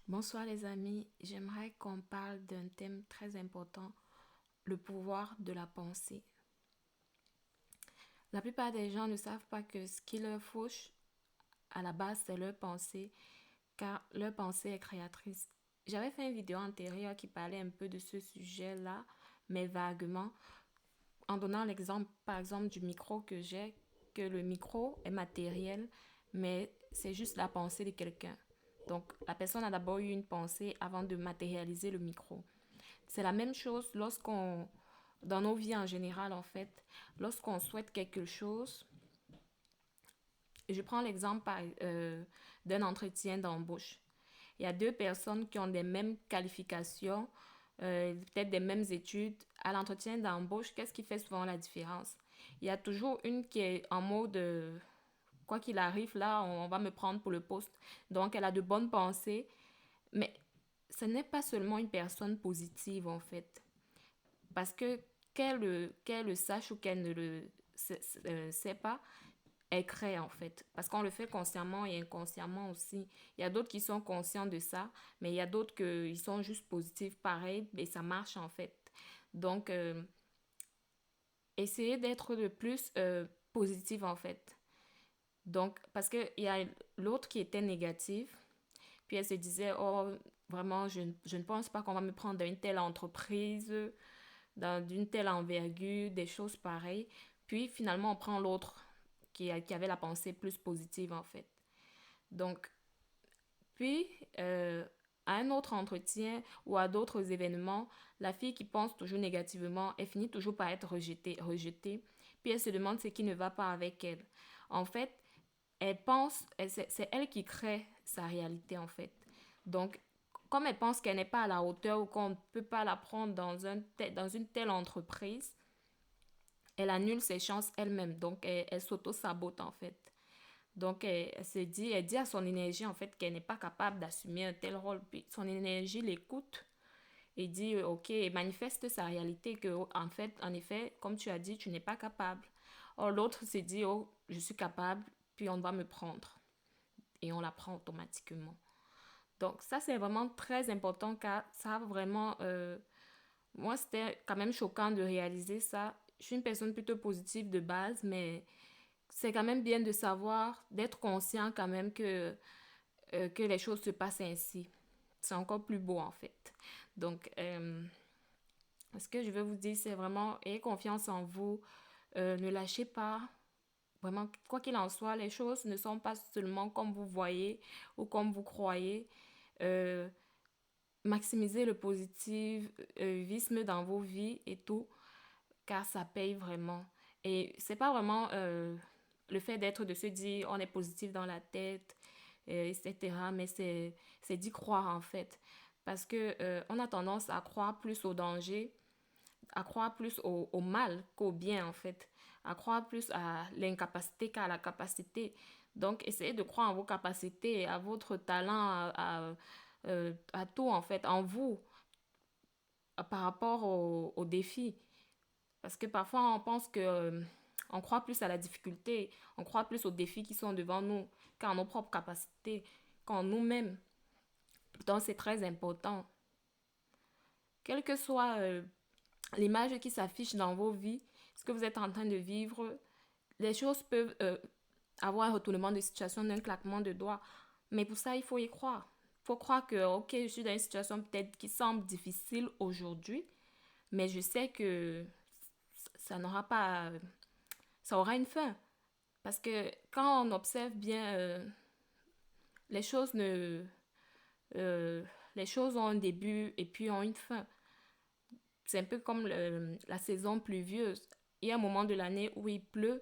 Bonsoir les amis, j'aimerais qu'on parle d'un thème très important, le pouvoir de la pensée. La plupart des gens ne savent pas que ce qui leur fauche à la base, c'est leur pensée, car leur pensée est créatrice. J'avais fait une vidéo antérieure qui parlait un peu de ce sujet-là, mais vaguement, en donnant l'exemple, par exemple, du micro que j'ai, que le micro est matériel, mais c'est juste la pensée de quelqu'un. Donc, la personne a d'abord eu une pensée avant de matérialiser le micro. C'est la même chose dans nos vies en général, en fait, lorsqu'on souhaite quelque chose. Je prends l'exemple d'un entretien d'embauche. Il y a deux personnes qui ont des mêmes qualifications, peut-être des mêmes études. À l'entretien d'embauche, qu'est-ce qui fait souvent la différence? Il y a toujours une qui est en mode quoi qu'il arrive, là, on va me prendre pour le poste. Donc, elle a de bonnes pensées, mais ce n'est pas seulement une personne positive, en fait. Parce que qu'elle le sache ou qu'elle ne le sait pas, elle crée en fait. Parce qu'on le fait consciemment et inconsciemment aussi. Il y a d'autres qui sont conscients de ça, mais il y a d'autres qui sont juste positifs, pareil, et ça marche en fait. Donc, essayez d'être le plus positif en fait. Donc, parce qu'il y a l'autre qui était négative, puis elle se disait, oh, vraiment, je ne pense pas qu'on va me prendre dans une telle entreprise, d'une telle envergure, des choses pareilles. Puis finalement, on prend l'autre qui avait la pensée plus positive en fait. Donc, puis, à un autre entretien ou à d'autres événements, la fille qui pense toujours négativement, elle finit toujours par être rejetée. Puis elle se demande ce qui ne va pas avec elle. En fait, c'est elle qui crée sa réalité en fait. Donc, comme elle pense qu'elle n'est pas à la hauteur ou qu'on ne peut pas la prendre dans une telle entreprise, elle annule ses chances elle-même. Donc, elle s'auto-sabote en fait. Donc, elle dit à son énergie en fait qu'elle n'est pas capable d'assumer un tel rôle. Puis son énergie l'écoute et dit, ok, et manifeste sa réalité que, en effet, comme tu as dit, tu n'es pas capable. Or, l'autre se dit, oh, je suis capable, puis on va me prendre. Et on la prend automatiquement. Donc, ça, c'est vraiment très important car ça a vraiment. Moi, c'était quand même choquant de réaliser ça. Je suis une personne plutôt positive de base, mais c'est quand même bien de savoir, d'être conscient quand même que les choses se passent ainsi. C'est encore plus beau en fait. Donc, ce que je veux vous dire, c'est vraiment, ayez confiance en vous, ne lâchez pas. Vraiment, quoi qu'il en soit, les choses ne sont pas seulement comme vous voyez ou comme vous croyez. Euh, Maximisez le positivisme dans vos vies et tout, car ça paye vraiment. Et c'est pas vraiment le fait d'être, de se dire on est positif dans la tête, etc. Mais c'est d'y croire en fait. Parce que on a tendance à croire plus au danger, à croire plus au mal qu'au bien en fait, à croire plus à l'incapacité qu'à la capacité. Donc essayez de croire en vos capacités, à votre talent, à tout en fait, en vous, par rapport aux défis. Parce que parfois, on pense que on croit plus à la difficulté, on croit plus aux défis qui sont devant nous qu'à nos propres capacités, qu'en nous-mêmes. Donc, c'est très important. Quelle que soit l'image qui s'affiche dans vos vies, ce que vous êtes en train de vivre, les choses peuvent avoir un retournement de situation d'un claquement de doigts. Mais pour ça, il faut y croire. Il faut croire que, ok, je suis dans une situation peut-être qui semble difficile aujourd'hui, mais je sais que ça n'aura pas, ça aura une fin. Parce que quand on observe bien, les choses ne, euh, les choses ont un début et puis ont une fin. C'est un peu comme la saison pluvieuse. Il y a un moment de l'année où il pleut,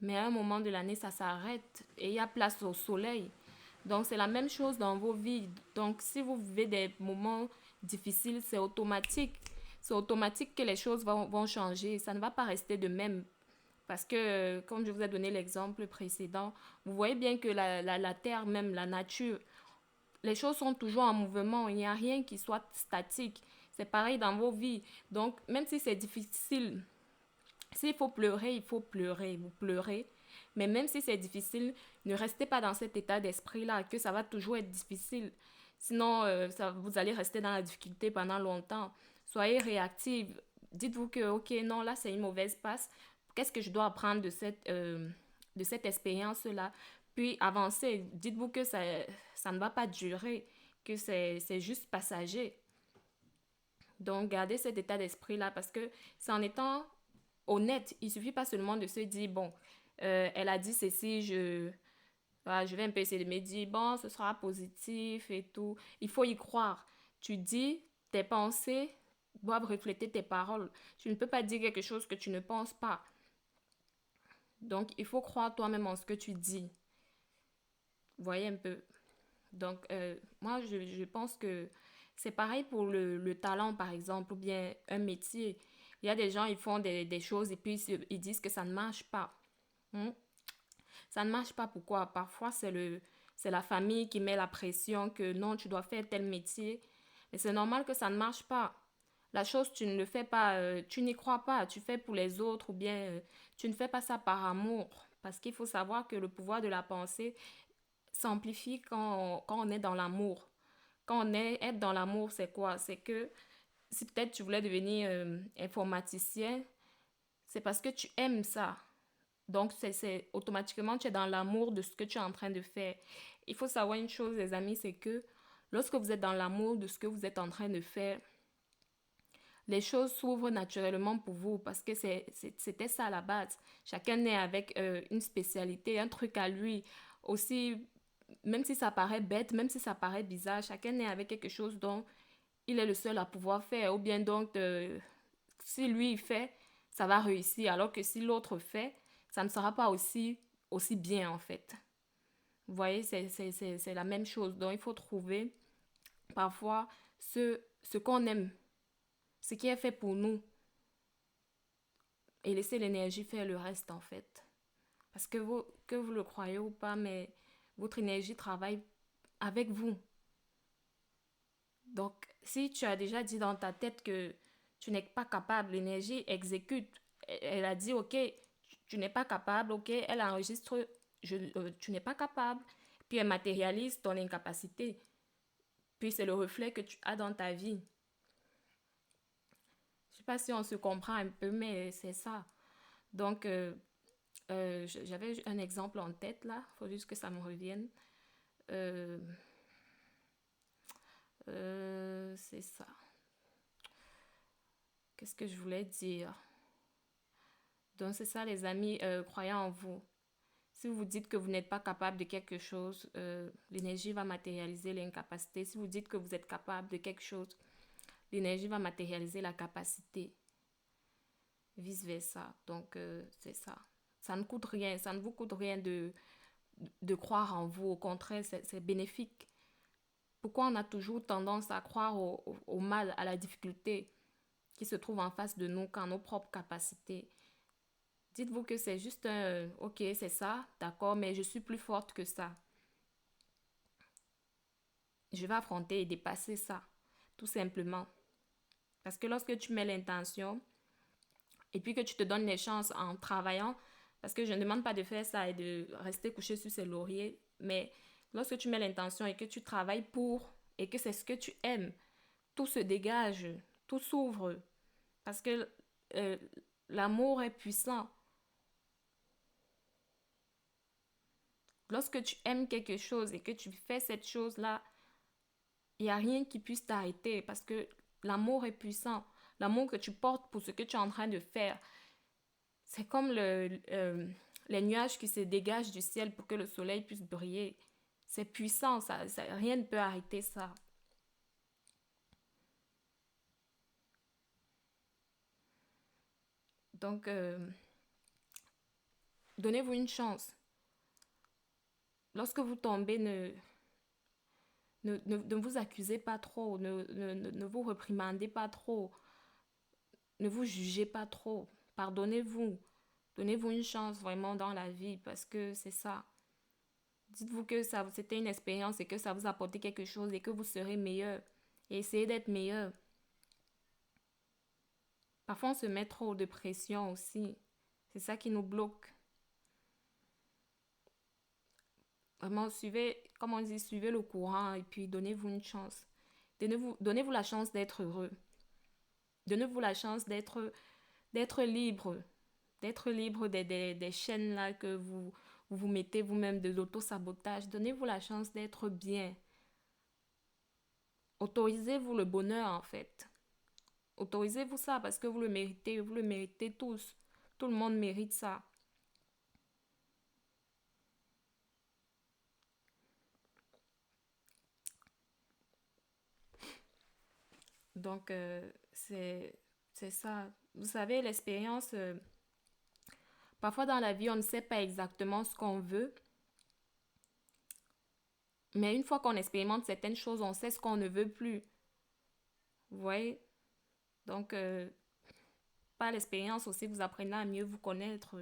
mais à un moment de l'année, ça s'arrête et il y a place au soleil. Donc, c'est la même chose dans vos vies. Donc, si vous vivez des moments difficiles, c'est automatique. C'est automatique que les choses vont changer. Ça ne va pas rester de même. Parce que, comme je vous ai donné l'exemple précédent, vous voyez bien que la Terre, même la nature, les choses sont toujours en mouvement. Il n'y a rien qui soit statique. C'est pareil dans vos vies. Donc, même si c'est difficile, s'il faut pleurer, il faut pleurer. Vous pleurez. Mais même si c'est difficile, ne restez pas dans cet état d'esprit-là, que ça va toujours être difficile. Sinon, vous allez rester dans la difficulté pendant longtemps. Soyez réactive. Dites-vous que, ok, non, là, c'est une mauvaise passe. Qu'est-ce que je dois apprendre de cette expérience-là? Puis avancez. Dites-vous que ça ne va pas durer, que c'est juste passager. Donc, gardez cet état d'esprit-là parce que c'est en étant honnête. Il suffit pas seulement de se dire, bon, elle a dit ceci, voilà, je vais un peu essayer de me dire, bon, ce sera positif et tout. Il faut y croire. Tu dis, tes pensées doivent refléter tes paroles. Tu ne peux pas dire quelque chose que tu ne penses pas. Donc, il faut croire toi-même en ce que tu dis. Vous voyez un peu. Donc, moi, je pense que c'est pareil pour le talent, par exemple, ou bien un métier. Il y a des gens, ils font des choses et puis ils disent que ça ne marche pas. Hmm? Ça ne marche pas. Pourquoi? Parfois, c'est la famille qui met la pression que non, tu dois faire tel métier. Mais c'est normal que ça ne marche pas. La chose, tu ne le fais pas, tu n'y crois pas, tu fais pour les autres ou bien tu ne fais pas ça par amour. Parce qu'il faut savoir que le pouvoir de la pensée s'amplifie quand on est dans l'amour. Quand on est être dans l'amour, c'est quoi? C'est que si peut-être tu voulais devenir informaticien, c'est parce que tu aimes ça. Donc, automatiquement, tu es dans l'amour de ce que tu es en train de faire. Il faut savoir une chose, les amis, c'est que lorsque vous êtes dans l'amour de ce que vous êtes en train de faire, les choses s'ouvrent naturellement pour vous parce que c'était ça à la base. Chacun est avec une spécialité, un truc à lui. Aussi, même si ça paraît bête, même si ça paraît bizarre, chacun est avec quelque chose dont il est le seul à pouvoir faire. Ou bien donc, si lui il fait, ça va réussir. Alors que si l'autre fait, ça ne sera pas aussi bien en fait. Vous voyez, c'est la même chose. Donc, il faut trouver parfois ce qu'on aime, ce qui est fait pour nous et laisser l'énergie faire le reste en fait. Parce que vous le croyez ou pas, mais votre énergie travaille avec vous. Donc, si tu as déjà dit dans ta tête que tu n'es pas capable, l'énergie exécute. Elle a dit, ok, tu n'es pas capable, ok, elle enregistre, tu n'es pas capable, puis elle matérialise ton incapacité. Puis c'est le reflet que tu as dans ta vie. Je ne sais pas si on se comprend un peu, mais c'est ça. Donc, j'avais un exemple en tête là, il faut juste que ça me revienne. Euh, c'est ça. Qu'est-ce que je voulais dire? Donc, c'est ça, les amis, croyez en vous. Si vous dites que vous n'êtes pas capable de quelque chose, l'énergie va matérialiser l'incapacité. Si vous dites que vous êtes capable de quelque chose, l'énergie va matérialiser la capacité. Vice-versa. Donc, c'est ça. Ça ne coûte rien. Ça ne vous coûte rien de croire en vous. Au contraire, c'est bénéfique. Pourquoi on a toujours tendance à croire au mal, à la difficulté qui se trouve en face de nous quand nos propres capacités? Dites-vous que c'est juste un, ok, c'est ça, d'accord, mais je suis plus forte que ça. Je vais affronter et dépasser ça, tout simplement. Parce que lorsque tu mets l'intention et puis que tu te donnes les chances en travaillant, parce que je ne demande pas de faire ça et de rester couché sur ses lauriers, mais lorsque tu mets l'intention et que tu travailles pour et que c'est ce que tu aimes, tout se dégage, tout s'ouvre. Parce que euh, l'amour est puissant. Lorsque tu aimes quelque chose et que tu fais cette chose-là, il n'y a rien qui puisse t'arrêter parce que l'amour est puissant. L'amour que tu portes pour ce que tu es en train de faire, c'est comme les nuages qui se dégagent du ciel pour que le soleil puisse briller. C'est puissant, rien ne peut arrêter ça. Donc, donnez-vous une chance. Lorsque vous tombez, ne vous accusez pas trop, ne vous reprimandez pas trop, ne vous jugez pas trop. Pardonnez-vous. Donnez-vous une chance vraiment dans la vie parce que c'est ça. Dites-vous que ça, c'était une expérience et que ça vous a apporté quelque chose et que vous serez meilleur. Et essayez d'être meilleur. Parfois, on se met trop de pression aussi. C'est ça qui nous bloque. Vraiment, suivez, comme on dit, suivez le courant et puis donnez-vous une chance. Donnez-vous la chance d'être heureux. Donnez-vous la chance d'être libre. D'être libre des chaînes là que vous mettez vous-même, de l'auto-sabotage. Donnez-vous la chance d'être bien. Autorisez-vous le bonheur en fait. Autorisez-vous ça parce que vous le méritez tous. Tout le monde mérite ça. Donc, c'est ça. Vous savez, l'expérience, parfois dans la vie, on ne sait pas exactement ce qu'on veut, mais une fois qu'on expérimente certaines choses, on sait ce qu'on ne veut plus. Vous voyez? Donc, par l'expérience aussi, vous apprenez à mieux vous connaître.